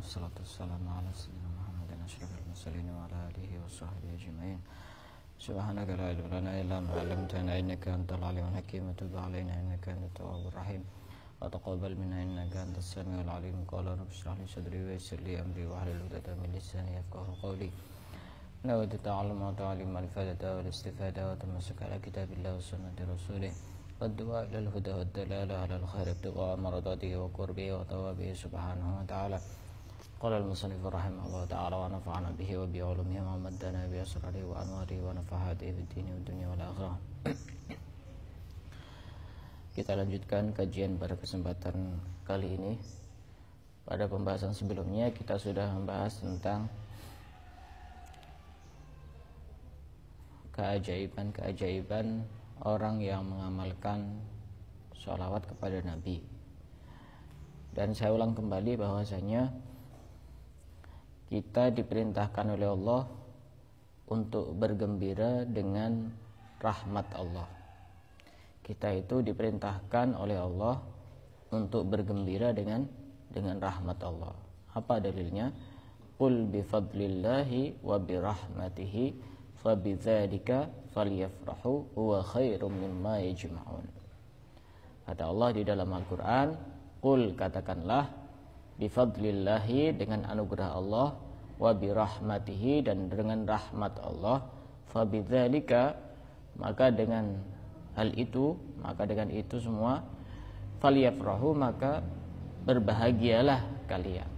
wassalatu wassalamu ala sayyidina Muhammadin asyrafil mursalin wa ala alihi wa sahbihi ajma'in. Subhanaka la ilma lana illa ma 'allamtana innaka antal alimul hakim wa tub 'alaina innaka antat tawwabur rahim wa taqabbal minna innaka antas samiul alim. Qala rabbi shrah li sadri wa yassir li amri wa hlul 'uqdatam min lisani yafqahu qawli. Nawaitu ta'allum wa ta'lim al-fadata wal istifada wa tamassuka ala kitabillah wa sunnati rasulih والدعاء إلى الهدى والدلالة على الخير ابتغاء مرضاته وقربه وثوابه سبحانه وتعالى. قال المصنف رحمه الله تعالى ونفعنا به وبعلومه ومدنا بأسراره وأنواره ونفحاته في الدين والدنيا والآخرة. Kita lanjutkan kajian pada kesempatan kali ini. Pada pembahasan sebelumnya kita sudah membahas tentang keajaiban-keajaiban orang yang mengamalkan sholawat kepada Nabi. Dan saya ulang kembali bahwasanya kita diperintahkan oleh Allah untuk bergembira dengan rahmat Allah. Kita itu diperintahkan oleh Allah untuk bergembira dengan rahmat Allah. Apa dalilnya? Qul bifadlillahi wa birahmatihi fabidzalika falyafrahu huwa khairum mimma yajma'un. Kata Allah di dalam Al-Qur'an, qul, katakanlah, bifadlillahi, dengan anugerah Allah, wa birahmatihi, dan dengan rahmat Allah, fabidzalika, maka dengan hal itu, maka dengan itu semua, falyafrahu, maka berbahagialah kalian.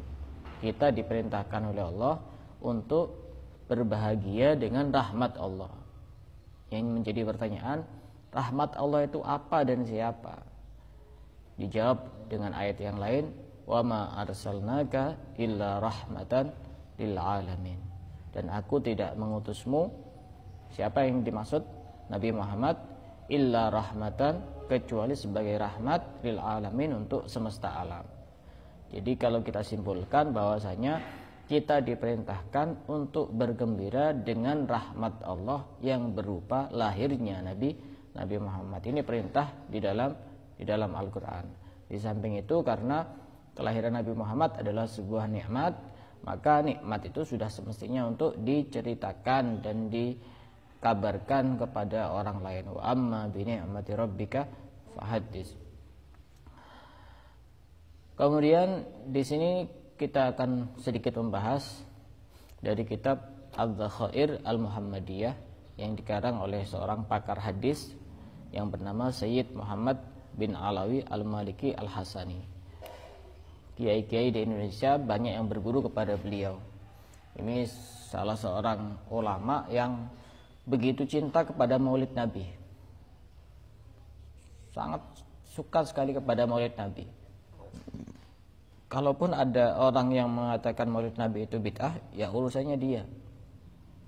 Kita diperintahkan oleh Allah untuk berbahagia dengan rahmat Allah. Yang menjadi pertanyaan, rahmat Allah itu apa dan siapa? Dijawab dengan ayat yang lain, wa ma arsalnaka illa rahmatan lil alamin. Dan aku tidak mengutusmu, siapa yang dimaksud? Nabi Muhammad, illa rahmatan, kecuali sebagai rahmat lil alamin, untuk semesta alam. Jadi kalau kita simpulkan bahwasanya kita diperintahkan untuk bergembira dengan rahmat Allah yang berupa lahirnya Nabi Muhammad. Ini perintah di dalam Al-Qur'an. Di samping itu, karena kelahiran Nabi Muhammad adalah sebuah nikmat, maka nikmat itu sudah semestinya untuk diceritakan dan dikabarkan kepada orang lain. Wa amma bi ni'mati rabbika fahaddits. Kemudian di sini kita akan sedikit membahas dari kitab Al-Dzakhair Al-Muhammadiyah yang dikarang oleh seorang pakar hadis yang bernama Sayyid Muhammad bin Alawi Al-Maliki Al-Hasani. Kiai-kiai di Indonesia banyak yang berguru kepada beliau. Ini salah seorang ulama yang begitu cinta kepada Maulid Nabi. Sangat suka sekali kepada Maulid Nabi. Kalaupun ada orang yang mengatakan Maulid Nabi itu bid'ah, ya urusannya dia.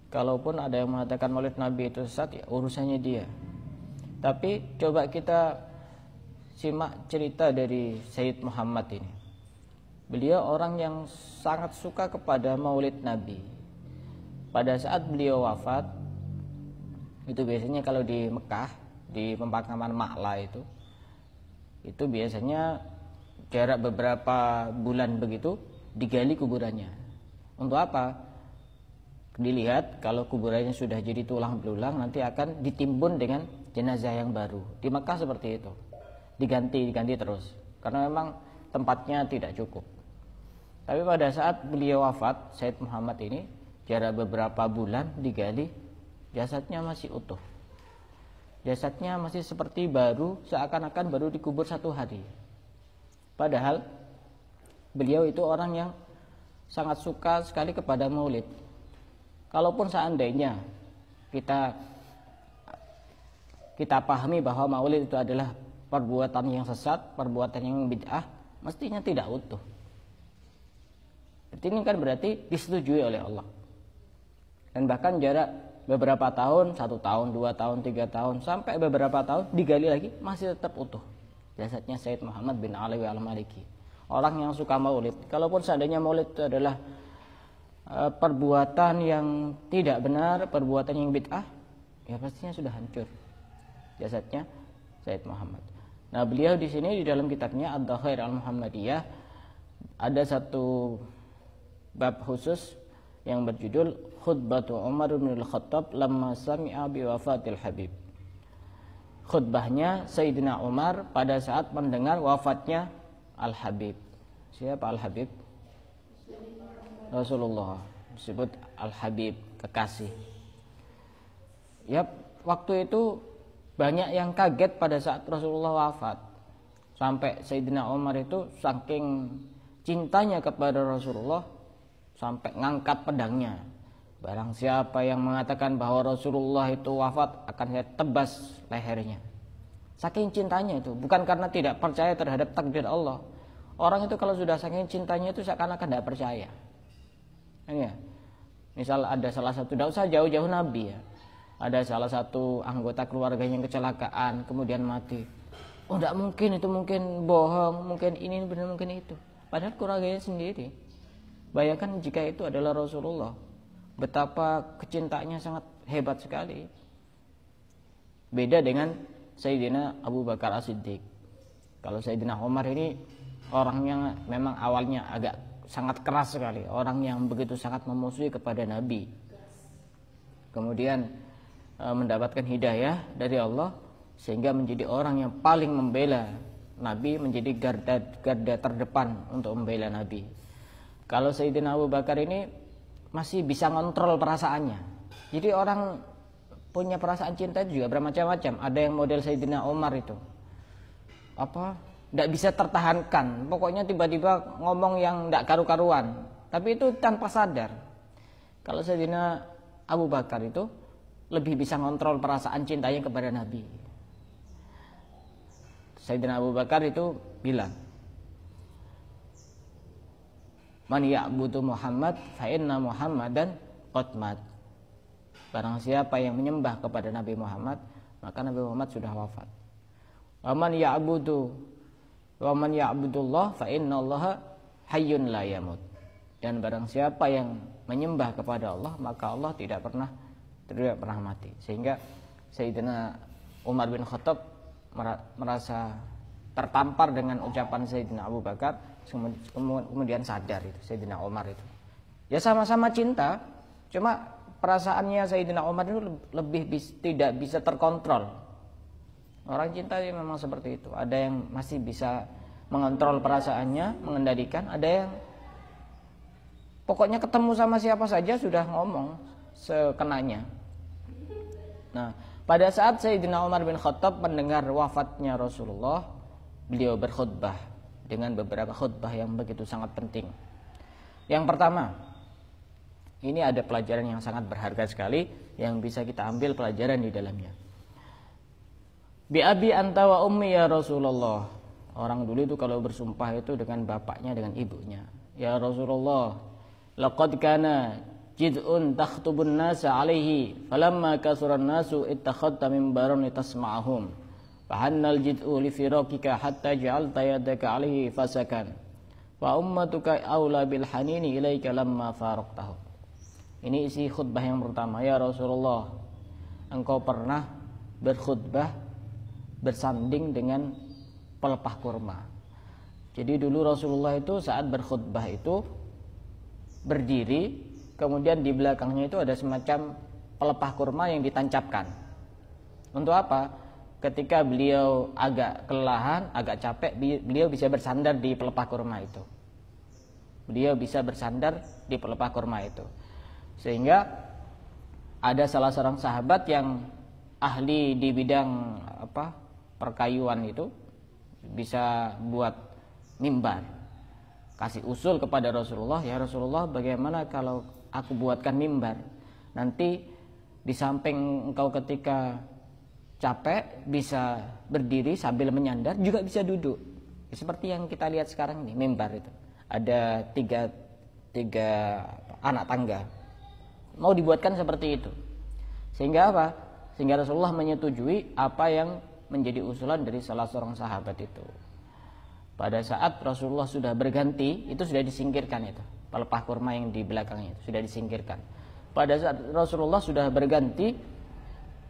Kalaupun ada yang mengatakan Maulid Nabi itu sesat, ya urusannya dia. Tapi coba kita simak cerita dari Sayyid Muhammad ini. Beliau orang yang sangat suka kepada Maulid Nabi. Pada saat beliau wafat, itu biasanya kalau di Mekah, di pemakaman Ma'la itu biasanya jarak beberapa bulan begitu digali kuburannya. Untuk apa? Dilihat kalau kuburannya sudah jadi tulang belulang, nanti akan ditimbun dengan jenazah yang baru. Di Mekah seperti itu, diganti terus, karena memang tempatnya tidak cukup. Tapi pada saat beliau wafat, Sayyid Muhammad ini, jarak beberapa bulan digali, jasadnya masih utuh. Jasadnya masih seperti baru, seakan-akan baru dikubur 1 hari. Padahal beliau itu orang yang sangat suka sekali kepada maulid. Kalaupun seandainya kita pahami bahwa maulid itu adalah perbuatan yang sesat, perbuatan yang bid'ah, mestinya tidak utuh. Ini kan berarti disetujui oleh Allah. Dan bahkan jarak beberapa tahun, 1 tahun, 2 tahun, 3 tahun, sampai beberapa tahun digali lagi, masih tetap utuh jasadnya Sayyid Muhammad bin Alawi Al-Maliki. Orang yang suka maulid. Kalaupun seandainya maulid itu adalah perbuatan yang tidak benar, perbuatan yang bid'ah, ya pastinya sudah hancur jasadnya Sayyid Muhammad. Nah, beliau di sini di dalam kitabnya Ad-Dzakhair Al-Muhammadiyah ada satu bab khusus yang berjudul Khutbatu Umar bin Al-Khattab lamma sami'a bi wafatil Habib. Khutbahnya Sayyidina Umar pada saat mendengar wafatnya Al-Habib. Siapa Al-Habib? Rasulullah, disebut Al-Habib, kekasih. Ya, waktu itu banyak yang kaget pada saat Rasulullah wafat. Sampai Sayyidina Umar itu saking cintanya kepada Rasulullah sampai ngangkat pedangnya. Barang siapa yang mengatakan bahwa Rasulullah itu wafat, akan saya tebas lehernya. Saking cintanya itu, bukan karena tidak percaya terhadap takdir Allah. Orang itu kalau sudah saking cintanya itu seakan-akan tidak percaya. Ya. Misal ada salah satu, tidak usah jauh-jauh Nabi ya, ada salah satu anggota keluarganya yang kecelakaan kemudian mati. Oh tidak mungkin, itu mungkin bohong, mungkin ini benar, mungkin itu. Padahal keluarganya sendiri. Bayangkan jika itu adalah Rasulullah, betapa kecintaannya sangat hebat sekali. Beda dengan Sayyidina Abu Bakar As-Siddiq. Kalau Sayyidina Umar ini orangnya memang awalnya agak sangat keras sekali, orang yang begitu sangat memusuhi kepada Nabi. Kemudian mendapatkan hidayah dari Allah sehingga menjadi orang yang paling membela Nabi, menjadi garda terdepan untuk membela Nabi. Kalau Sayyidina Abu Bakar ini masih bisa ngontrol perasaannya. Jadi orang punya perasaan cinta itu juga bermacam-macam. Ada yang model Sayyidina Umar itu tidak bisa tertahankan, pokoknya tiba-tiba ngomong yang tidak karu-karuan, tapi itu tanpa sadar. Kalau Sayyidina Abu Bakar itu lebih bisa ngontrol perasaan cintanya kepada Nabi. Sayyidina Abu Bakar itu bilang, man ya'budu Muhammad fa inna Muhammadan qad mat. Barang siapa yang menyembah kepada Nabi Muhammad, maka Nabi Muhammad sudah wafat. Wa man ya'budullah fa innallaha hayyun la yamut. Dan barang siapa yang menyembah kepada Allah, maka Allah tidak pernah mati. Sehingga Sayyidina Umar bin Khattab merasa tertampar dengan ucapan Sayyidina Abu Bakar, kemudian sadar itu Sayyidina Umar itu. Ya sama-sama cinta, cuma perasaannya Sayyidina Umar itu tidak bisa terkontrol. Orang cinta memang seperti itu. Ada yang masih bisa mengontrol perasaannya, mengendalikan. Ada yang pokoknya ketemu sama siapa saja sudah ngomong sekenanya. Nah, pada saat Sayyidina Umar bin Khattab mendengar wafatnya Rasulullah, beliau berkhutbah dengan beberapa khutbah yang begitu sangat penting. Yang pertama, ini ada pelajaran yang sangat berharga sekali yang bisa kita ambil pelajaran di dalamnya. Bi abi anta wa ummi ya Rasulullah. Orang dulu itu kalau bersumpah itu dengan bapaknya, dengan ibunya. Ya Rasulullah, laqad kana jid'un takhtubun nasa alaihi falamma kasuran nasu ittakhadta mimbaran litasma'ahum fahannal jid'u li firaqika hatta ja'alta yadaka alaihi fasakan wa ummatuka aula bil hanini ilaika lamma faraqtahu. Ini isi khutbah yang pertama. Ya Rasulullah, engkau pernah berkhutbah bersanding dengan pelepah kurma. Jadi dulu Rasulullah itu saat berkhutbah itu berdiri, kemudian di belakangnya itu ada semacam pelepah kurma yang ditancapkan. Untuk apa? Ketika beliau agak kelelahan, agak capek, beliau bisa bersandar di pelepah kurma itu. Beliau bisa bersandar di pelepah kurma itu. Sehingga ada salah seorang sahabat yang ahli di bidang perkayuan itu, bisa buat mimbar. Kasih usul kepada Rasulullah, ya Rasulullah, bagaimana kalau aku buatkan mimbar? Nanti di samping engkau ketika capek bisa berdiri sambil menyandar, juga bisa duduk. Seperti yang kita lihat sekarang ini, mimbar itu. Ada tiga anak tangga. Mau dibuatkan seperti itu. Sehingga apa? Sehingga Rasulullah menyetujui apa yang menjadi usulan dari salah seorang sahabat itu. Pada saat Rasulullah sudah berganti, itu sudah disingkirkan itu. Pelepah kurma yang di belakangnya itu sudah disingkirkan. Pada saat Rasulullah sudah berganti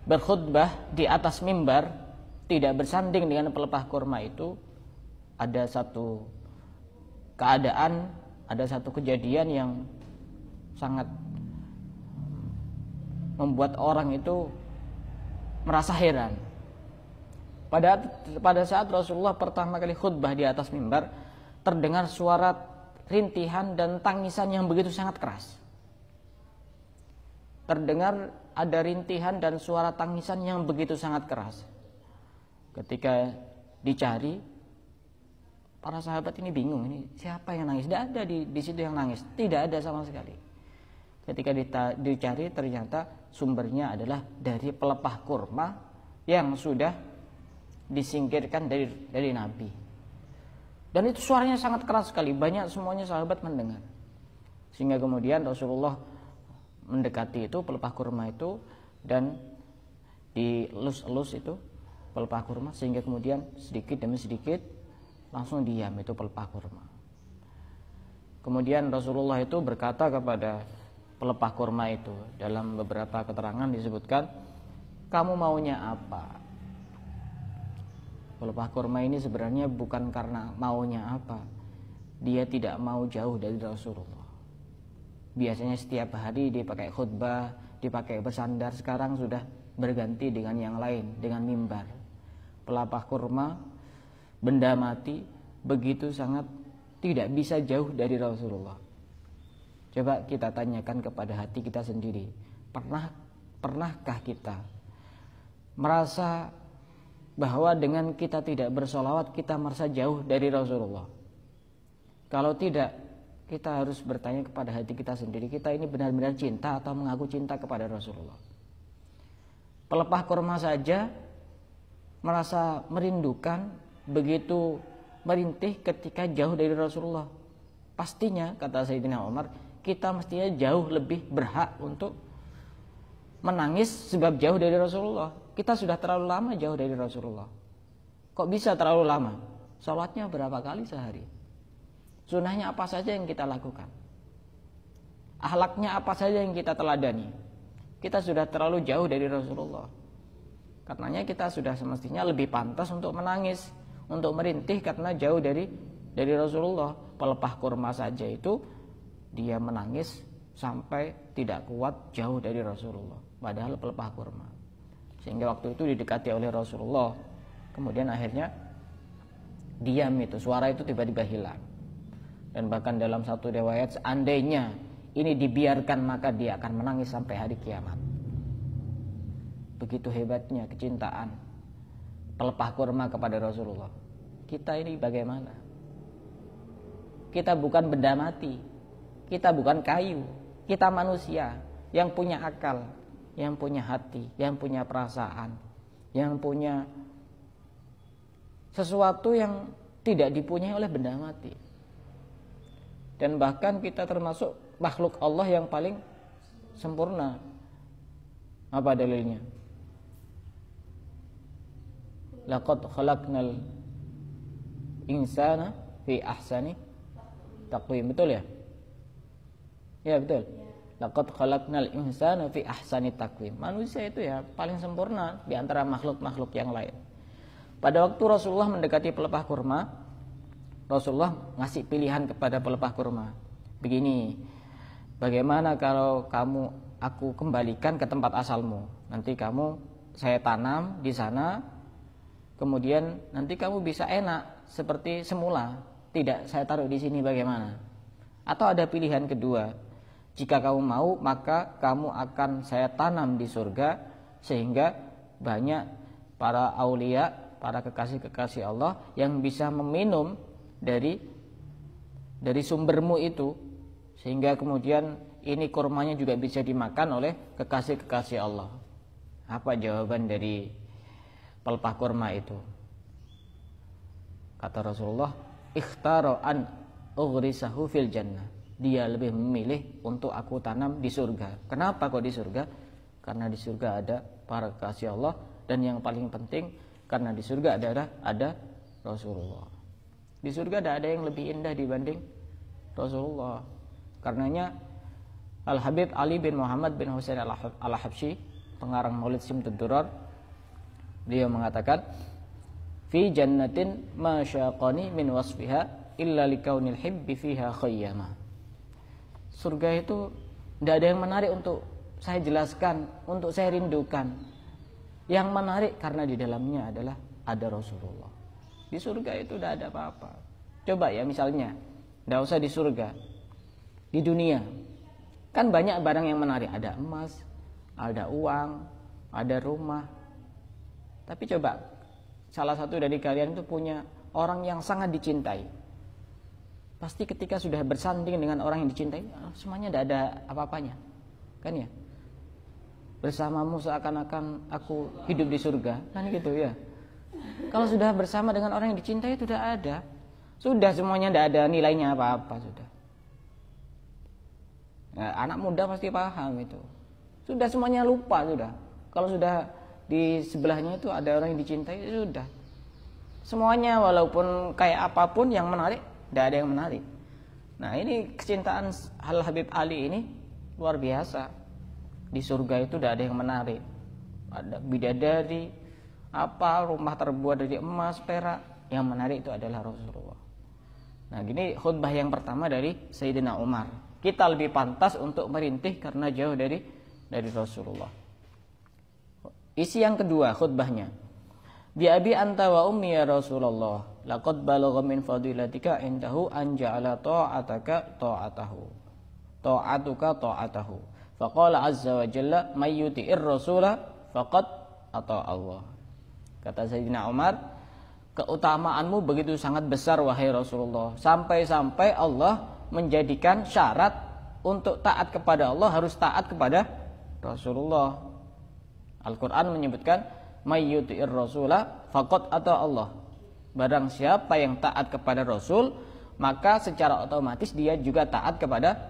berkhutbah di atas mimbar, tidak bersanding dengan pelepah kurma itu, ada satu keadaan ada satu kejadian yang sangat membuat orang itu merasa heran. Pada saat Rasulullah pertama kali khutbah di atas mimbar, terdengar suara rintihan dan tangisan yang begitu sangat keras. Terdengar ada rintihan dan suara tangisan yang begitu sangat keras. Ketika dicari, para sahabat ini bingung, ini siapa yang nangis? Tidak ada di situ yang nangis, tidak ada sama sekali. Ketika dicari, ternyata sumbernya adalah dari pelepah kurma yang sudah disingkirkan dari Nabi. Dan itu suaranya sangat keras sekali, banyak semuanya sahabat mendengar. Sehingga kemudian Rasulullah mendekati itu pelepah kurma itu dan dielus-elus itu pelepah kurma, sehingga kemudian sedikit demi sedikit langsung diam itu pelepah kurma. Kemudian Rasulullah itu berkata kepada pelepah kurma itu, dalam beberapa keterangan disebutkan, kamu maunya apa? Pelepah kurma ini sebenarnya bukan karena maunya apa, dia tidak mau jauh dari Rasulullah. Biasanya setiap hari dipakai khutbah, dipakai bersandar, sekarang sudah berganti dengan yang lain, dengan mimbar. Pelepah kurma, benda mati, begitu sangat tidak bisa jauh dari Rasulullah. Coba kita tanyakan kepada hati kita sendiri, pernahkah kita merasa bahwa dengan kita tidak bersolawat kita merasa jauh dari Rasulullah? Kalau tidak, kita harus bertanya kepada hati kita sendiri, kita ini benar-benar cinta atau mengaku cinta kepada Rasulullah? Pelepah kurma saja merasa merindukan, begitu merintih ketika jauh dari Rasulullah. Pastinya, kata Sayyidina Umar, kita mestinya jauh lebih berhak untuk menangis sebab jauh dari Rasulullah. Kita sudah terlalu lama jauh dari Rasulullah. Kok bisa terlalu lama? Salatnya berapa kali sehari? Sunnahnya apa saja yang kita lakukan? Akhlaknya apa saja yang kita teladani? Kita sudah terlalu jauh dari Rasulullah. Karenanya kita sudah semestinya lebih pantas untuk menangis, untuk merintih karena jauh dari Rasulullah. Pelepah kurma saja itu dia menangis sampai tidak kuat jauh dari Rasulullah, padahal pelepah kurma. Sehingga waktu itu didekati oleh Rasulullah, kemudian akhirnya diam itu, suara itu tiba-tiba hilang. Dan bahkan dalam satu riwayat, seandainya ini dibiarkan maka dia akan menangis sampai hari kiamat. Begitu hebatnya kecintaan pelepah kurma kepada Rasulullah. Kita ini bagaimana? Kita bukan benda mati, kita bukan kayu, kita manusia yang punya akal, yang punya hati, yang punya perasaan, yang punya sesuatu yang tidak dipunyai oleh benda mati. Dan bahkan kita termasuk makhluk Allah yang paling sempurna. Apa dalilnya? Laqad khalaqnal insana fi ahsani taqwim. Betul ya? Ya betul. Laqad khalaqnal insana fi ahsani taqwim. Manusia itu ya paling sempurna di antara makhluk-makhluk yang lain. Pada waktu Rasulullah mendekati pelepah kurma, Rasulullah ngasih pilihan kepada pelepah kurma. Begini, bagaimana kalau aku kembalikan ke tempat asalmu? Nanti saya tanam di sana, kemudian nanti kamu bisa enak seperti semula. Tidak saya taruh di sini, bagaimana? Atau ada pilihan kedua, jika kamu mau maka kamu akan saya tanam di surga, sehingga banyak para aulia, para kekasih-kekasih Allah yang bisa meminum dari sumbermu itu, sehingga kemudian ini kurmanya juga bisa dimakan oleh kekasih-kekasih Allah. Apa jawaban dari pelepah kurma itu? Kata Rasulullah, ikhtara an ughrisahu fil jannah. Dia lebih memilih untuk aku tanam di surga. Kenapa kok di surga? Karena di surga ada para kekasih Allah, dan yang paling penting karena di surga ada Rasulullah. Di surga tidak ada yang lebih indah dibanding Rasulullah. Karenanya Al-Habib Ali bin Muhammad bin Husain Al-Habsyi, pengarang Maulid Simtud Durar, beliau mengatakan, fi jannatin ma syaqani min wasfiha illa likaunil hibbi fiha khayyama. Surga itu tidak ada yang menarik untuk saya jelaskan, untuk saya rindukan. Yang menarik karena di dalamnya adalah ada Rasulullah. Di surga itu tidak ada apa-apa. Coba ya misalnya, tidak usah di surga, di dunia kan banyak barang yang menarik. Ada emas, ada uang, ada rumah. Tapi coba salah satu dari kalian itu punya orang yang sangat dicintai. Pasti ketika sudah bersanding dengan orang yang dicintai, semuanya tidak ada apa-apanya, kan ya? Bersamamu seakan-akan aku hidup di surga, kan gitu ya. Kalau sudah bersama dengan orang yang dicintai itu tidak ada, sudah semuanya tidak ada nilainya apa-apa sudah. Nah, anak muda pasti paham itu. Sudah semuanya lupa sudah. Kalau sudah di sebelahnya itu ada orang yang dicintai, sudah. Semuanya walaupun kayak apapun yang menarik, tidak ada yang menarik. Nah ini kecintaan Al Habib Ali ini luar biasa. Di surga itu tidak ada yang menarik. Ada bidadari, apa rumah terbuat dari emas, perak. Yang menarik itu adalah Rasulullah. Nah gini khutbah yang pertama dari Sayyidina Umar. Kita lebih pantas untuk merintih karena jauh dari Rasulullah. Isi yang kedua khutbahnya. Bi abi anta wa ummi ya Rasulullah, laqad balagha min fadilatika indahu an ja'ala ta'ataka ta'atahu, ta'atuka ta'atahu. Faqala azza wa jalla may yuti'ir rasula faqad ata Allah. Kata Sayyidina Umar, keutamaanmu begitu sangat besar wahai Rasulullah, sampai-sampai Allah menjadikan syarat untuk taat kepada Allah harus taat kepada Rasulullah. Al-Qur'an menyebutkan may yuti'ir rasula faqad ata Allah. Barang siapa yang taat kepada Rasul, maka secara otomatis dia juga taat kepada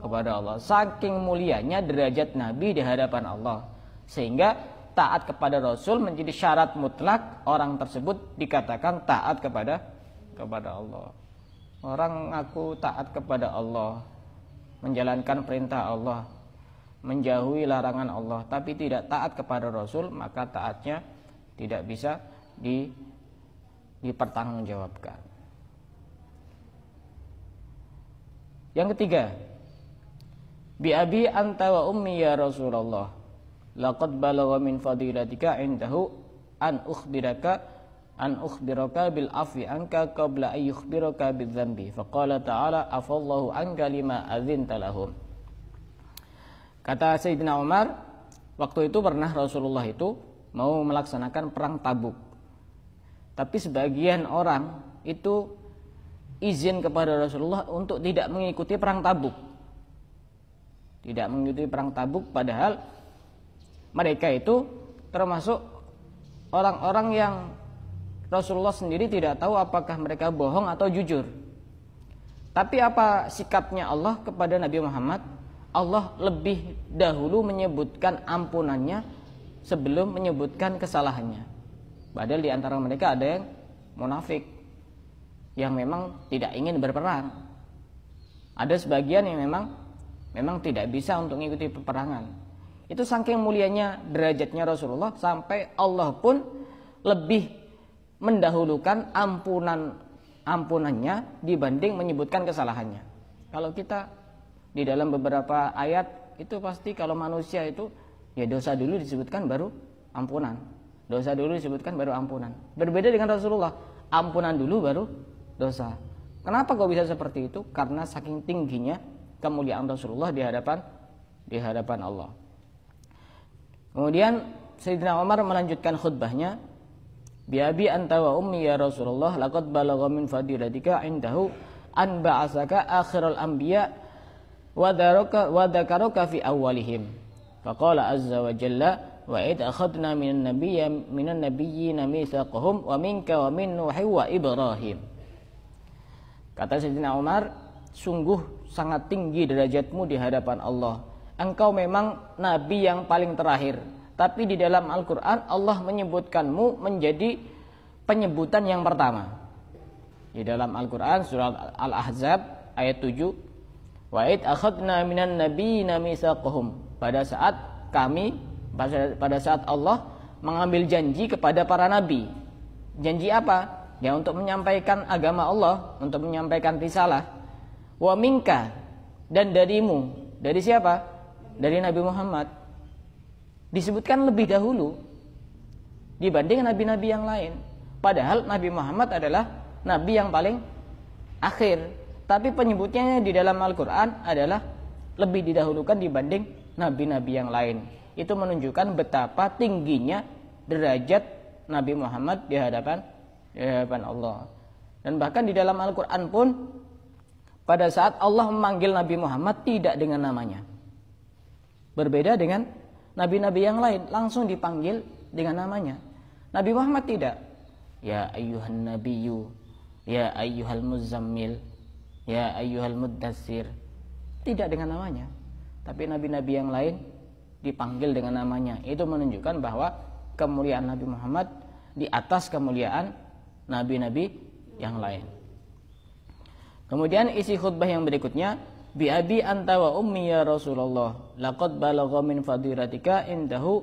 Allah. Saking mulianya derajat Nabi di hadapan Allah, sehingga taat kepada Rasul menjadi syarat mutlak orang tersebut dikatakan taat kepada Allah. Orang ngaku taat kepada Allah, menjalankan perintah Allah, menjauhi larangan Allah, tapi tidak taat kepada Rasul, maka taatnya tidak bisa dipertanggungjawabkan. Yang ketiga, bi abi anta wa ummi ya Rasulullah, laqad balagha min fadilatika indahu an ukhbiraka bil afwi anka qabla an yukhbiraka bidzambi. Faqala ta'ala afallahu anka lima adzinta lahum. Kata Sayyidina Umar, waktu itu pernah Rasulullah itu mau melaksanakan perang Tabuk. Tapi sebagian orang itu izin kepada Rasulullah untuk tidak mengikuti perang Tabuk. Tidak mengikuti perang Tabuk, padahal mereka itu termasuk orang-orang yang Rasulullah sendiri tidak tahu apakah mereka bohong atau jujur. Tapi apa sikapnya Allah kepada Nabi Muhammad? Allah lebih dahulu menyebutkan ampunannya sebelum menyebutkan kesalahannya. Padahal di antara mereka ada yang munafik, yang memang tidak ingin berperang. Ada sebagian yang memang tidak bisa untuk mengikuti peperangan. Itu saking mulianya derajatnya Rasulullah sampai Allah pun lebih mendahulukan ampunannya dibanding menyebutkan kesalahannya. Kalau kita di dalam beberapa ayat itu pasti kalau manusia itu ya dosa dulu disebutkan baru ampunan. Dosa dulu disebutkan baru ampunan. Berbeda dengan Rasulullah, ampunan dulu baru dosa. Kenapa kok bisa seperti itu? Karena saking tingginya kemuliaan Rasulullah di hadapan Allah. Kemudian Sayyidina Umar melanjutkan khutbahnya, bi abi anta wa ummi ya Rasulullah, laqad balagha min fadilatika indahu an ba'asaka akhiral anbiya wa dzakaraka fi awwalihim. Faqala azza wa jalla wa id akhadna minan nabiyyina mitsaqahum wa minka wa min Nuh wa Ibrahim. Kata Sayyidina Umar, sungguh sangat tinggi derajatmu di hadapan Allah. Engkau memang nabi yang paling terakhir, tapi di dalam Al-Qur'an Allah menyebutkanmu menjadi penyebutan yang pertama. Di dalam Al-Qur'an surah Al-Ahzab ayat 7, wa id akhadna minan nabiyyina mitsaqahum. Pada saat Allah mengambil janji kepada para nabi. Janji apa? Ya untuk menyampaikan agama Allah, untuk menyampaikan risalah. Wa minka, dan darimu. Dari siapa? Dari Nabi Muhammad. Disebutkan lebih dahulu dibanding nabi-nabi yang lain. Padahal Nabi Muhammad adalah nabi yang paling akhir. Tapi penyebutnya di dalam Al-Quran adalah lebih didahulukan dibanding nabi-nabi yang lain. Itu menunjukkan betapa tingginya derajat Nabi Muhammad di hadapan Allah. Dan bahkan di dalam Al-Quran pun pada saat Allah memanggil Nabi Muhammad tidak dengan namanya. Berbeda dengan nabi-nabi yang lain, langsung dipanggil dengan namanya. Nabi Muhammad tidak. Ya ayyuhan nabiyyu, ya ayyuhal muzammil, ya ayyuhal muddatsir. Tidak dengan namanya. Tapi nabi-nabi yang lain dipanggil dengan namanya. Itu menunjukkan bahwa kemuliaan Nabi Muhammad di atas kemuliaan nabi-nabi yang lain. Kemudian isi khutbah yang berikutnya, bi abi anta wa ummi ya Rasulullah, laqad balagha min fadiratika indahu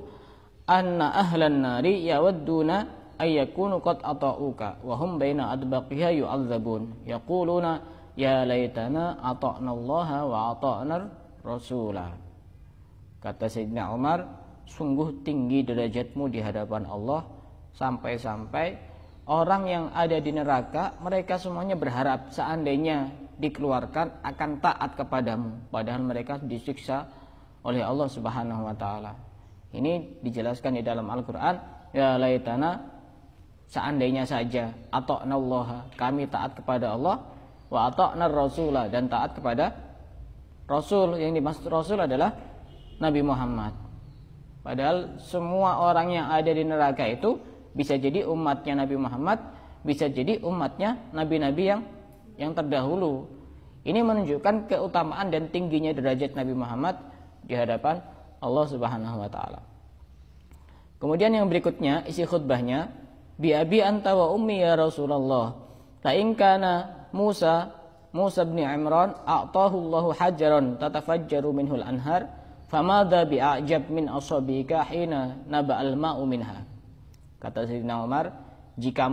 anna ahlan nari yawadduna ayyakunu qad ata'uka wa hum baina adbaqiha yu'adzabun yaquluna ya laitana ata'na Allah wa ata'na Rasulah. Kata Sayyidina Umar, sungguh tinggi derajatmu di hadapan Allah, sampai-sampai orang yang ada di neraka mereka semuanya berharap seandainya dikeluarkan akan taat kepadamu, padahal mereka disiksa oleh Allah Subhanahu wa taala. Ini dijelaskan di dalam Al-Qur'an, ya laitana, seandainya saja, ata'na Allah, kami taat kepada Allah, wa ata'na Rasulah, dan taat kepada Rasul. Yang dimaksud Rasul adalah Nabi Muhammad. Padahal semua orang yang ada di neraka itu bisa jadi umatnya Nabi Muhammad, bisa jadi umatnya nabi-nabi yang terdahulu. Ini menunjukkan keutamaan dan tingginya derajat Nabi Muhammad di hadapan Allah Subhanahu wa taala. Kemudian yang berikutnya isi khutbahnya, bi abi anta wa ummi ya Rasulullah, la in kana Musa bin Imran a'tahu Allahu hajaran tatafajjaru minhul anhar, famadha bi'ajab min ashabika hina naba'al ma'u minha. Kata Sayyidina Umar, jika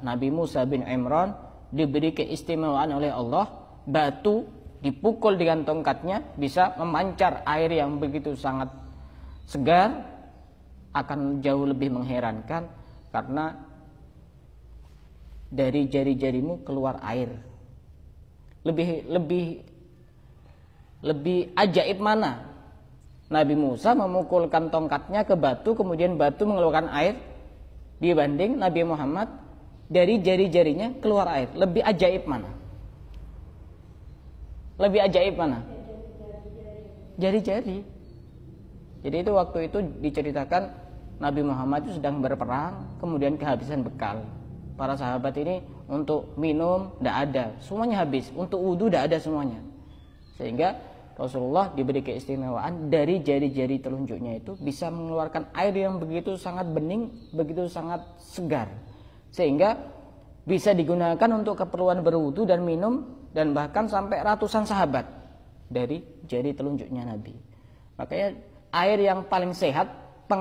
Nabi Musa bin Imran diberi keistimewaan oleh Allah, batu dipukul dengan tongkatnya bisa memancar air yang begitu sangat segar, akan jauh lebih mengherankan karena dari jari-jarimu keluar air. Lebih ajaib mana? Nabi Musa memukulkan tongkatnya ke batu, kemudian batu mengeluarkan air, dibanding Nabi Muhammad dari jari-jarinya keluar air. Lebih ajaib mana? Lebih ajaib mana? Jari-jari. Jadi itu waktu itu diceritakan Nabi Muhammad itu sedang berperang, kemudian kehabisan bekal. Para sahabat ini untuk minum tidak ada, semuanya habis. Untuk wudu tidak ada semuanya. Sehingga Rasulullah diberi keistimewaan dari jari-jari telunjuknya itu bisa mengeluarkan air yang begitu sangat bening, begitu sangat segar, sehingga bisa digunakan untuk keperluan berwudu dan minum, dan bahkan sampai ratusan sahabat dari jari telunjuknya Nabi. Makanya air yang paling sehat,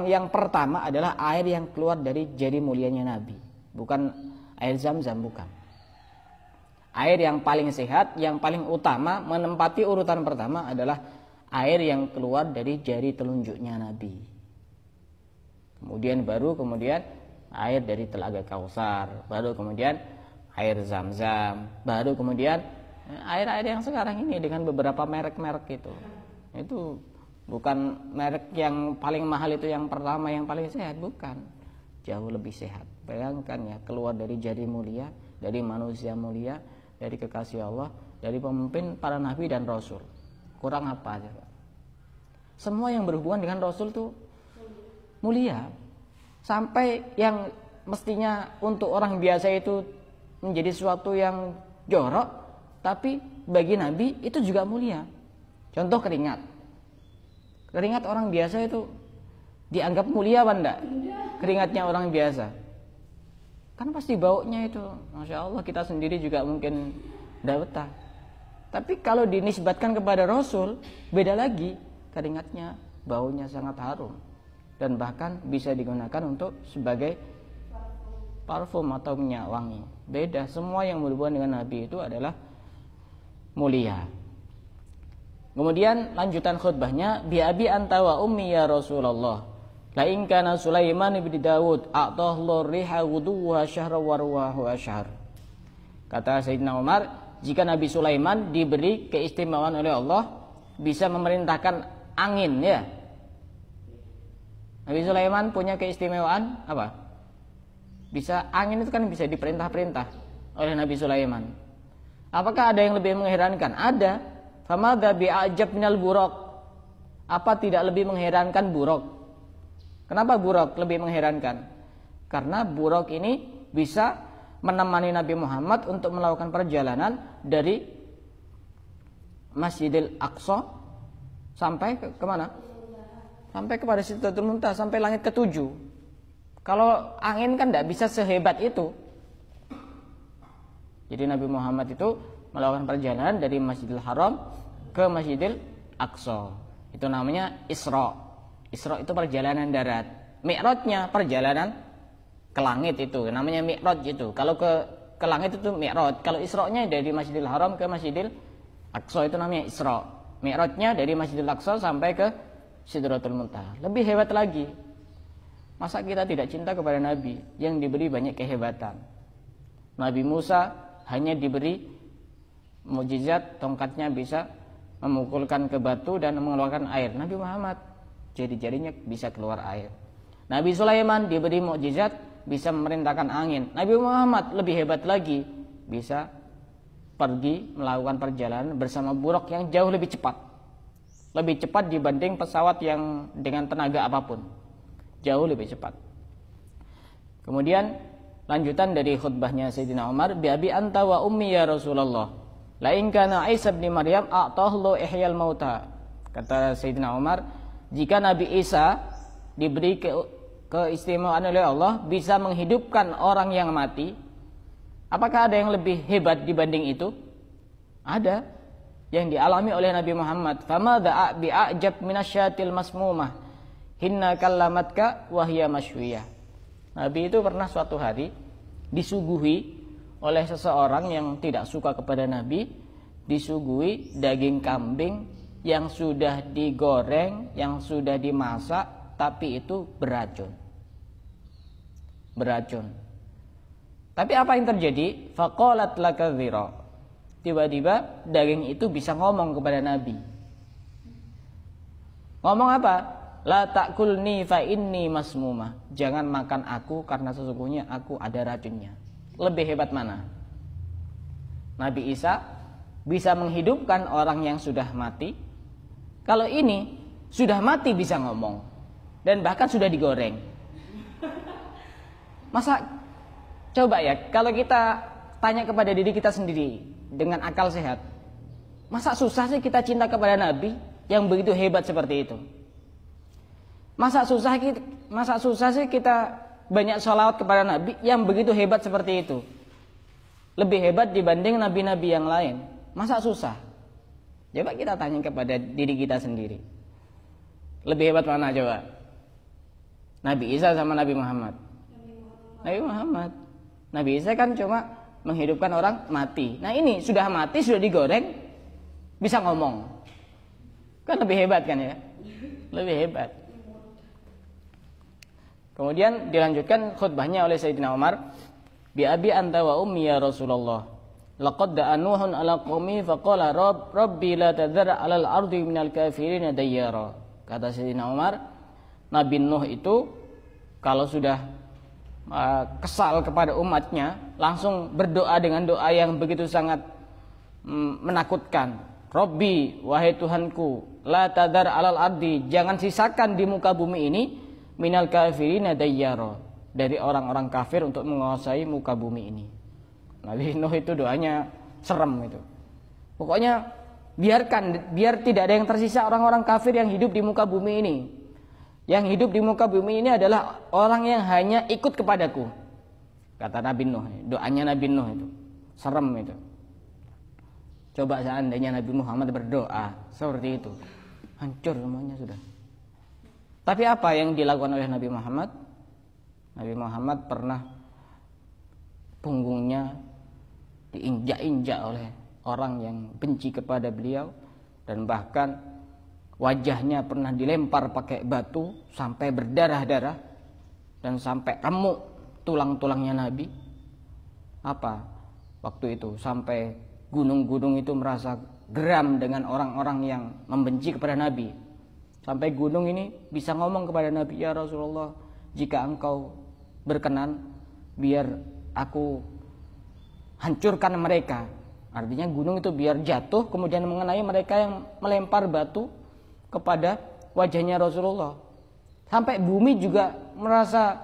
yang pertama adalah air yang keluar dari jari mulianya Nabi, bukan air Zam-Zam, bukan. Air yang paling sehat, yang paling utama, menempati urutan pertama adalah air yang keluar dari jari telunjuknya Nabi. Kemudian air dari Telaga Kausar, baru kemudian air Zam-Zam, baru kemudian air-air yang sekarang ini dengan beberapa merek-merek itu. Itu bukan merek yang paling mahal itu yang pertama yang paling sehat, bukan. Jauh lebih sehat. Bayangkan ya, keluar dari jari mulia, dari manusia mulia, dari kekasih Allah, dari pemimpin para nabi dan rasul. Kurang apa aja, Pak? Semua yang berhubungan dengan rasul itu mulia. Sampai yang mestinya untuk orang biasa itu menjadi sesuatu yang jorok, tapi bagi nabi itu juga mulia. Contoh keringat. Keringat orang biasa itu dianggap mulia apa enggak? Keringatnya orang biasa. Kan pasti baunya itu, Masya Allah, kita sendiri juga mungkin tidak betah. Tapi kalau dinisbatkan kepada Rasul, beda lagi. Keringatnya, baunya sangat harum. Dan bahkan bisa digunakan untuk sebagai parfum atau minyak wangi. Beda, semua yang berhubungan dengan Nabi itu adalah mulia. Kemudian lanjutan khutbahnya, bi abi anta wa ummi ya Rasulullah. La in kana Sulaiman bin Daud a'tahu riha wuduha syahra wa ruwahu asyhar. Kata Sayyidina Umar, jika Nabi Sulaiman diberi keistimewaan oleh Allah bisa memerintahkan angin, ya. Nabi Sulaiman punya keistimewaan apa? Bisa, angin itu kan bisa diperintah-perintah oleh Nabi Sulaiman. Apakah ada yang lebih mengherankan? Ada. Famadza bi'ajab minal buraq. Apa tidak lebih mengherankan buraq? Kenapa buraq lebih mengherankan? Karena buraq ini bisa menemani Nabi Muhammad untuk melakukan perjalanan dari Masjidil Aqsa sampai ke mana? Sampai kepada Sidratul Muntaha, sampai langit ke-7. Kalau angin kan tidak bisa sehebat itu. Jadi Nabi Muhammad itu melakukan perjalanan dari Masjidil Haram ke Masjidil Aqsa. Itu namanya Isra. Isra itu perjalanan darat. Mi'rajnya perjalanan ke langit itu. Namanya Mi'raj itu. Kalau ke langit itu Mi'raj. Kalau Isra-nya dari Masjidil Haram ke Masjidil Aqsa itu namanya Isra. Mi'rajnya dari Masjidil Aqsa sampai ke Sidratul Muntaha. Lebih hebat lagi. Masa kita tidak cinta kepada Nabi yang diberi banyak kehebatan? Nabi Musa hanya diberi mukjizat, tongkatnya bisa memukulkan ke batu dan mengeluarkan air. Nabi Muhammad jari-jarinya bisa keluar air. Nabi Sulaiman diberi mukjizat, bisa memerintahkan angin. Nabi Muhammad lebih hebat lagi, bisa pergi melakukan perjalanan bersama buraq yang jauh lebih cepat. Lebih cepat dibanding pesawat yang dengan tenaga apapun. Jauh lebih cepat. Kemudian lanjutan dari khutbahnya Sayyidina Umar, bi abi anta wa ummi ya Rasulullah. La in kana Isa bin Maryam a'tahu ihyal mauta. Kata Sayyidina Umar, jika Nabi Isa diberi keistimewaan oleh Allah bisa menghidupkan orang yang mati, apakah ada yang lebih hebat dibanding itu? Ada yang dialami oleh Nabi Muhammad. Fama da'a bi'ajab minasyatil masmumah hinna kallamatka wahya masywiyah. Nabi itu pernah suatu hari disuguhi oleh seseorang yang tidak suka kepada Nabi, disuguhi daging kambing yang sudah digoreng, yang sudah dimasak, tapi itu beracun. Beracun. Tapi apa yang terjadi? Faqalat laka dhira. Tiba-tiba daging itu bisa ngomong kepada Nabi. Ngomong apa? La ta'kulni fa inni masmumah. Jangan makan aku karena sesungguhnya aku ada racunnya. Lebih hebat mana? Nabi Isa bisa menghidupkan orang yang sudah mati. Kalau ini sudah mati bisa ngomong dan bahkan sudah digoreng. Masa coba ya, kalau kita tanya kepada diri kita sendiri dengan akal sehat, masa susah sih kita cinta kepada Nabi yang begitu hebat seperti itu? Masa susah sih kita banyak sholawat kepada Nabi yang begitu hebat seperti itu? Lebih hebat dibanding nabi-nabi yang lain. Masa susah? Coba kita tanya kepada diri kita sendiri. Lebih hebat mana coba? Nabi Isa sama Nabi Muhammad? Nabi Muhammad. Nabi Isa kan cuma menghidupkan orang mati. Nah ini sudah mati, sudah digoreng, bisa ngomong. Kan lebih hebat kan ya? Lebih hebat. Kemudian dilanjutkan khutbahnya oleh Sayyidina Umar, bi abi anta wa ummi ya Rasulullah. Laqad da'a Nuhun ala qaumi faqala rabbi la tadhar 'alal ardi minal kafirin dayyara. Kata Sayyidina Umar, Nabi Nuh itu kalau sudah kesal kepada umatnya, langsung berdoa dengan doa yang begitu sangat menakutkan. Rabbi, wahai Tuhanku, la tadhar 'alal ardi, jangan sisakan di muka bumi ini minal kafirin dayyara, dari orang-orang kafir untuk menguasai muka bumi ini. Nabi Nuh itu doanya serem itu. Pokoknya biar tidak ada yang tersisa orang-orang kafir yang hidup di muka bumi ini. Yang hidup di muka bumi ini adalah orang yang hanya ikut kepadaku. Kata Nabi Nuh, doanya Nabi Nuh itu serem itu. Coba seandainya Nabi Muhammad berdoa seperti itu, hancur semuanya sudah. Tapi apa yang dilakukan oleh Nabi Muhammad? Nabi Muhammad pernah punggungnya diinjak-injak oleh orang yang benci kepada beliau, dan bahkan wajahnya pernah dilempar pakai batu sampai berdarah-darah dan sampai remuk tulang-tulangnya Nabi. Apa waktu itu sampai gunung-gunung itu merasa geram dengan orang-orang yang membenci kepada Nabi. Sampai gunung ini bisa ngomong kepada Nabi, ya Rasulullah, jika engkau berkenan biar aku hancurkan mereka. Artinya gunung itu biar jatuh kemudian mengenai mereka yang melempar batu kepada wajahnya Rasulullah. Sampai bumi juga merasa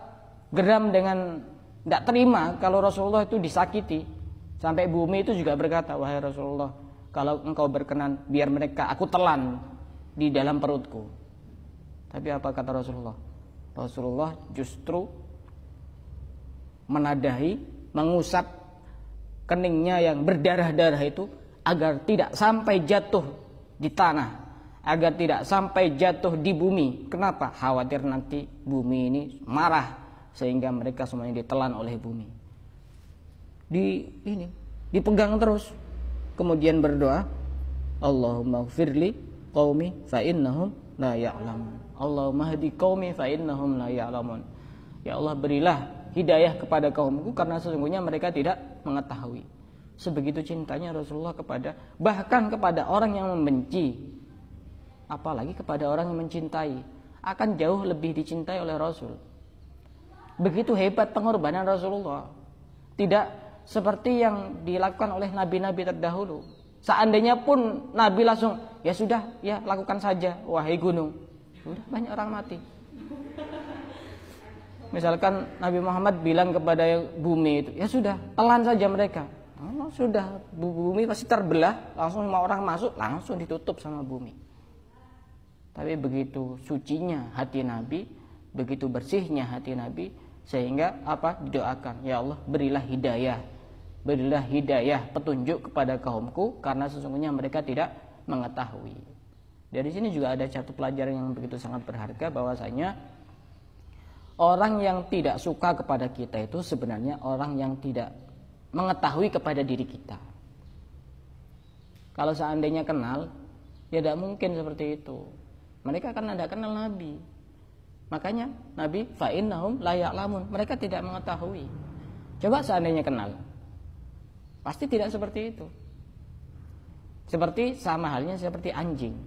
geram dengan tidak terima kalau Rasulullah itu disakiti. Sampai bumi itu juga berkata, wahai Rasulullah, kalau engkau berkenan biar mereka aku telan di dalam perutku. Tapi apa kata Rasulullah? Rasulullah justru menadahi, mengusap keningnya yang berdarah-darah itu agar tidak sampai jatuh di tanah, agar tidak sampai jatuh di bumi. Kenapa? Khawatir nanti bumi ini marah sehingga mereka semuanya ditelan oleh bumi. Dipegang terus. Kemudian berdoa, Allahumma gfirli qaumi fa innahum la ya'lamun. Allahumma hdi qaumi fa innahum la ya'lamun. Ya Allah, berilah hidayah kepada kaumku karena sesungguhnya mereka tidak mengetahui. Sebegitu cintanya Rasulullah bahkan kepada orang yang membenci, apalagi kepada orang yang mencintai, akan jauh lebih dicintai oleh Rasul. Begitu hebat pengorbanan Rasulullah. Tidak seperti yang dilakukan oleh nabi-nabi terdahulu. Seandainya pun Nabi langsung, ya sudah, ya lakukan saja wahai gunung, sudah banyak orang mati. Misalkan Nabi Muhammad bilang kepada bumi itu, ya sudah, telan saja mereka. Oh, sudah, bumi pasti terbelah, langsung 5 orang masuk, langsung ditutup sama bumi. Tapi begitu sucinya hati Nabi, begitu bersihnya hati Nabi, sehingga apa? Didoakan, ya Allah, berilah hidayah. Berilah hidayah, petunjuk kepada kaumku karena sesungguhnya mereka tidak mengetahui. Dari sini juga ada satu pelajaran yang begitu sangat berharga, bahwasanya orang yang tidak suka kepada kita itu sebenarnya orang yang tidak mengetahui kepada diri kita. Kalau seandainya kenal, ya tidak mungkin seperti itu. Mereka kan tidak kenal Nabi. Makanya Nabi fa innahum la ya'lamun, mereka tidak mengetahui. Coba seandainya kenal, pasti tidak seperti itu. Seperti sama halnya seperti anjing.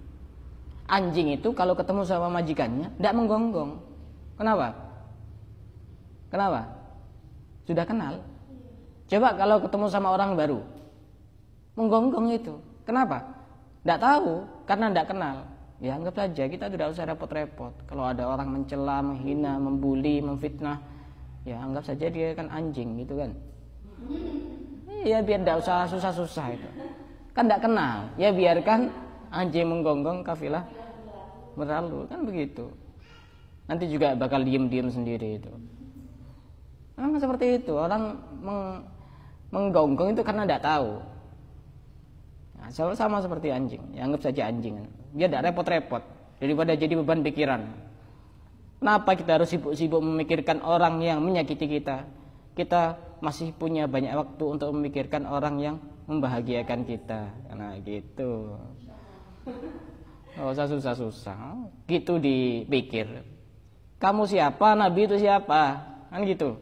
Anjing itu kalau ketemu sama majikannya tidak menggonggong. Kenapa? Kenapa? Sudah kenal. Coba kalau ketemu sama orang baru, menggonggong itu. Kenapa? Tidak tahu, karena tidak kenal. Ya anggap saja kita tidak usah repot-repot. Kalau ada orang mencela, menghina, membuli, memfitnah, ya anggap saja dia kan anjing gitu kan. Ya biar tidak usah susah-susah itu. Kan tidak kenal. Ya biarkan anjing menggonggong, kafilah berlalu, kan begitu. Nanti juga bakal diem-diem sendiri itu. Memang seperti itu. Orang menggonggong itu karena tidak tahu. Nah, sama seperti anjing. Ya anggap saja anjing. Dia tidak repot-repot daripada jadi beban pikiran. Kenapa kita harus sibuk-sibuk memikirkan orang yang menyakiti kita? Kita masih punya banyak waktu untuk memikirkan orang yang membahagiakan kita. Nah gitu. Gak usah susah-susah. Gitu dipikir. Kamu siapa? Nabi itu siapa? Kan gitu.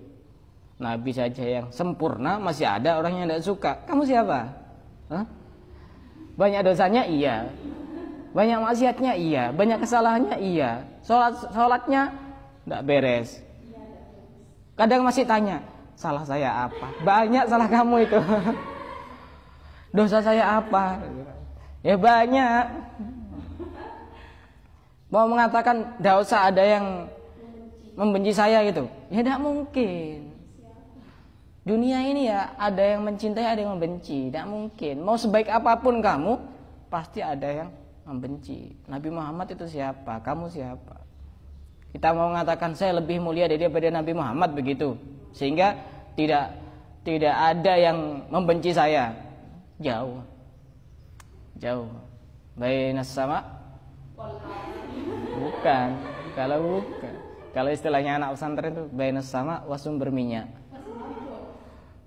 Nabi saja yang sempurna masih ada orang yang tidak suka. Kamu siapa? Hah? Banyak dosanya? Iya. Banyak maksiatnya? Iya. Banyak kesalahannya? Iya. Sholatnya tidak beres. Kadang masih tanya, salah saya apa? Banyak salah kamu itu. Dosa saya apa? Ya banyak. Mau mengatakan tidak usah ada yang membenci saya gitu, ya tidak mungkin. Dunia ini ya ada yang mencintai, ada yang membenci. Tidak mungkin. Mau sebaik apapun kamu, pasti ada yang membenci. Nabi Muhammad itu siapa? Kamu siapa? Kita mau mengatakan saya lebih mulia daripada Nabi Muhammad begitu, sehingga tidak ada yang membenci saya. Jauh. Bainas sama? Bukan. Kalau istilahnya anak pesantren itu bainas sama wasum sumber.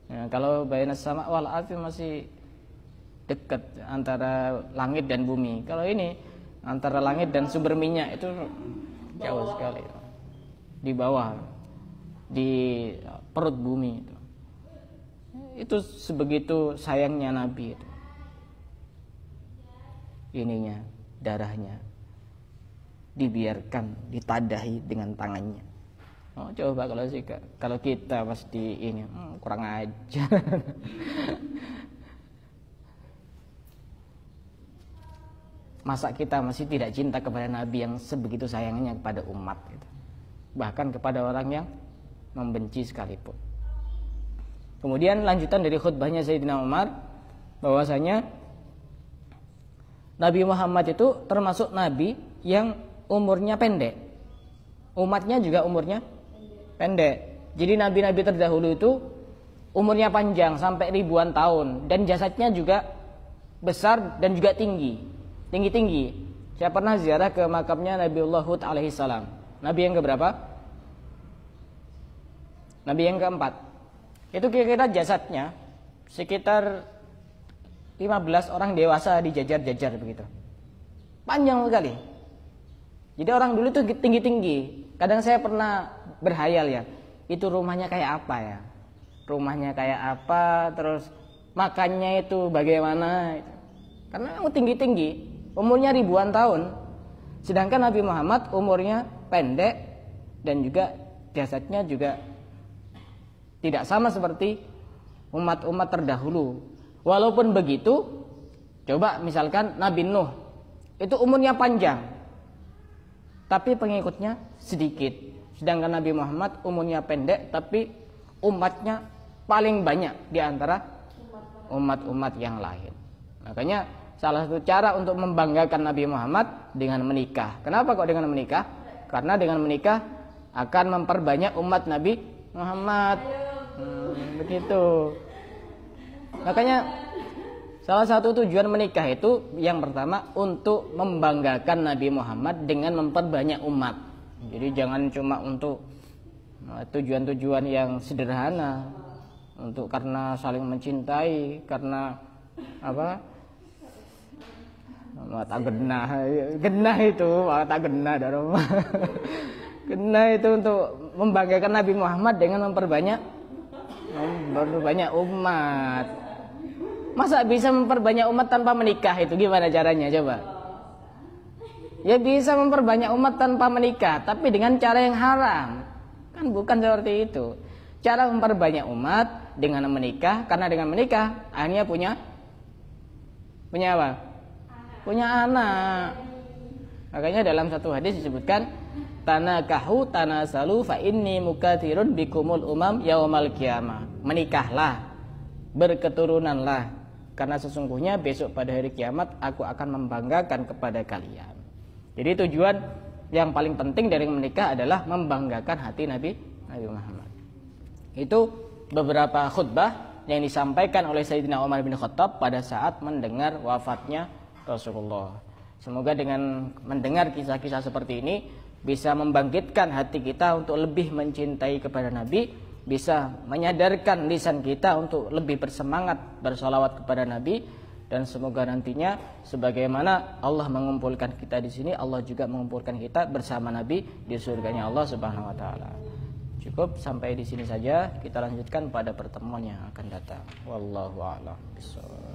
Ya, kalau bainas sama wal afi dekat antara langit dan bumi. Kalau ini antara langit dan sumber minyak itu jauh sekali, di bawah, di perut bumi itu. Itu sebegitu sayangnya Nabi itu. Ininya, darahnya dibiarkan ditadahi dengan tangannya. Oh, coba kalau kita pasti ini kurang ajar. Masa kita masih tidak cinta kepada Nabi yang sebegitu sayangnya kepada umat gitu. Bahkan kepada orang yang membenci sekalipun. Kemudian lanjutan dari khutbahnya Sayyidina Umar, bahwasanya Nabi Muhammad itu termasuk Nabi yang umurnya pendek. Umatnya juga umurnya pendek. Jadi nabi-nabi terdahulu itu umurnya panjang sampai ribuan tahun, dan jasadnya juga besar dan juga tinggi-tinggi. Saya pernah ziarah ke makamnya Nabiullah Hud alaihissalam. Nabi yang keberapa? Nabi yang keempat. Itu kira-kira jasadnya sekitar 15 orang dewasa dijajar-jajar begitu. Panjang sekali. Jadi orang dulu itu tinggi-tinggi. Kadang saya pernah berhayal ya, itu rumahnya kayak apa ya? Rumahnya kayak apa, terus makannya itu bagaimana? Karena memang tinggi-tinggi, umurnya ribuan tahun. Sedangkan Nabi Muhammad umurnya pendek dan juga jasadnya juga tidak sama seperti umat-umat terdahulu. Walaupun begitu, coba misalkan Nabi Nuh, itu umurnya panjang, tapi pengikutnya sedikit. Sedangkan Nabi Muhammad umurnya pendek, tapi umatnya paling banyak di antara umat-umat yang lain. Makanya salah satu cara untuk membanggakan Nabi Muhammad dengan menikah. Kenapa kok dengan menikah? Karena dengan menikah akan memperbanyak umat Nabi Muhammad. Begitu. Makanya salah satu tujuan menikah itu yang pertama untuk membanggakan Nabi Muhammad dengan memperbanyak umat. Jadi jangan cuma untuk tujuan-tujuan yang sederhana, untuk karena saling mencintai, karena apa? Tak genah itu, tak genah darah. Genah itu untuk membanggakan Nabi Muhammad dengan memperbanyak umat. Masa bisa memperbanyak umat tanpa menikah, itu gimana caranya coba? Ya bisa memperbanyak umat tanpa menikah, tapi dengan cara yang haram. Kan bukan seperti itu. Cara memperbanyak umat dengan menikah, karena dengan menikah akhirnya punya apa? Punya anak. Makanya dalam satu hadis disebutkan, tanakahu tanasalu fa inni mukatsirun bikumul umam yaumal qiyamah. Menikahlah, berketurunanlah, karena sesungguhnya besok pada hari kiamat aku akan membanggakan kepada kalian. Jadi tujuan yang paling penting dari menikah adalah membanggakan hati Nabi Muhammad. Itu beberapa khutbah yang disampaikan oleh Sayyidina Umar bin Khattab pada saat mendengar wafatnya Rasulullah. Semoga dengan mendengar kisah-kisah seperti ini bisa membangkitkan hati kita untuk lebih mencintai kepada Nabi, bisa menyadarkan lisan kita untuk lebih bersemangat bersolawat kepada Nabi. Dan semoga nantinya sebagaimana Allah mengumpulkan kita di sini, Allah juga mengumpulkan kita bersama Nabi di surganya Allah Subhanahu wa taala. Cukup sampai di sini saja, kita lanjutkan pada pertemuan yang akan datang. Wallahu a'lam bishawab.